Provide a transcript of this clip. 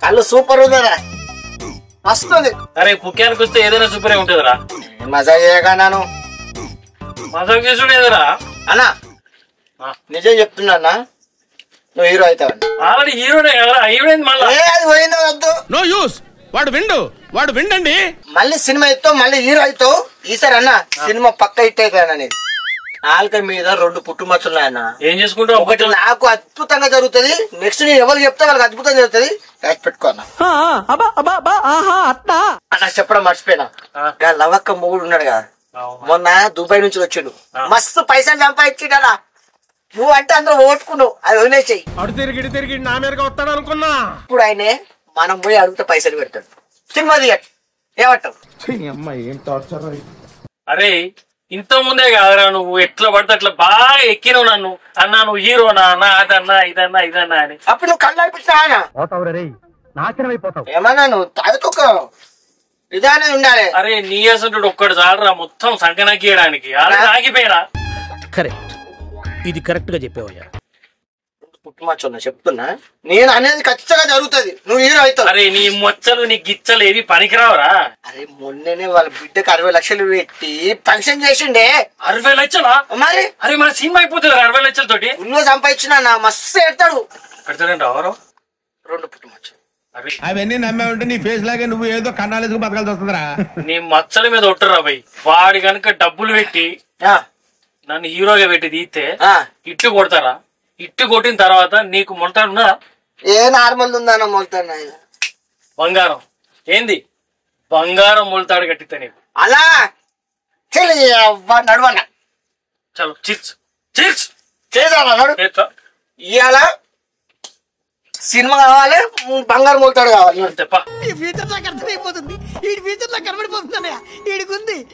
కళ్ళు సూపర్ ఉందరా, మస్తు ఉంది. అరే కుక్యానికి వస్తే ఏదైనా సూపరే ఉంటుందిరా. మజా చేయగా నాను మజాక్ చేసుడు ఏదరా అన్నా, నిజం చెప్తున్నా, నువ్వు హీరో అవుతావు. ఆల్రెడీ హీరోనే కదా, హీరోయిన్ మళ్ళీ అది పోయిందో వద్దు, నో యూస్. వాడు విండండి. మళ్ళీ సినిమా ఇస్తావు, మళ్ళీ హీరో అవుతావు. ఈసారి అన్న సినిమా పక్క హిట్ అవుతాను. నేను ఆల్క మీద 2 పుట్టుమచ్చున్నాయన్న. ఏం చేసుకుంటావు? ఒకటి నాకు అద్భుతంగా జరుగుతుంది, నెక్స్ట్ నేను ఎవరు చెప్తే వాళ్ళకి అద్భుతంగా జరుగుతుంది. రాసి పెట్టుకో అన్న. అన్న చెప్పడం మర్చిపోయినా, లవక్క మొగుడు ఉన్నాడు కదా, మొన్న దుబాయ్ నుంచి వచ్చిండు, మస్తు పైసలు సంపాదించిండలా. నువ్వు అంటే అందరూ ఓటుకున్నావు, అది వదిలేసేయి. తిరిగి నా మీదగా వస్తాడు అనుకున్నా. ఇప్పుడు ఆయనే మనం పోయి అడిగితే పైసలు పెడతాడు. సినిమా దిగట్టు ఏమంటావు? అరే ఇంత ముందే కాదురా, నువ్వు ఎట్లా పడితే అట్లా బాగా ఎక్కినావు నన్ను. అన్నా నువ్వు హీరోనా అన్నా, అదన్నా ఇదన్నా అని. అప్పుడు నువ్వు కళ్ళు అనిపించినా ఏమన్నా నువ్వు తాగుతూ ఇదానే ఉండాలి. అరే నీ అసలు ఒక్కడు చాలరా మొత్తం సంకనాకియడానికి. అలా ఆగిపోయినా. కరెక్ట్, ఇది కరెక్ట్ గా చెప్పావయ్యా. పుట్టుమచ్చన్నా చెప్తున్నా, నేను అనేది ఖచ్చితంగా జరుగుతుంది. నువ్వు హీరో అవుతావు. అరే నీ మొచ్చలు నీ గిచ్చలు ఏవి పనికిరావరా? అరే మొన్ననే వాళ్ళ బిడ్డకి 60 లక్షలు పెట్టి ఫంక్షన్ చేసిండే. 60 లక్షలా? మరి అరే మన సినిమా అయిపోతుంది 60 లక్షలతోటి. నువ్వు సంపాదించిన నా మస్తు పెడతాడు. పెడతాడంట ఎవరు? 2 పుట్టుమచ్చలు. అవన్నీ నమ్మే ఉంటే నీ ఫేస్ లాగే నువ్వు ఏదో కన్నాలేసుకు బతకాల్సి వస్తుందిరా. నీ మచ్చల మీద ఒట్టరా భయ్. వాడి కనుక డబ్బులు పెట్టి నన్ను హీరోగా పెట్టి తీస్తే ఇట్టు కొడతారా? ఇట్టు కొట్టిన తర్వాత నీకు మొలతాడున్నా? ఏ నార్మల్ ఉందన్న మొలతాడు. బంగారం ఏంది? బంగారం మొలతాడు కట్టితే నీకు అలా నడవన్నా. చలో చిర్చ్ చిర్చ్ చేసా. ఇవాళ సినిమా కావాలి, బంగారం మొలతాడు కావాలి. అంతేపా. ఈ ఫ్యూచర్ నాకు అర్థమైపోతుంది. ఈ ఫ్యూచర్ నాకు కనబడిపోతుంది.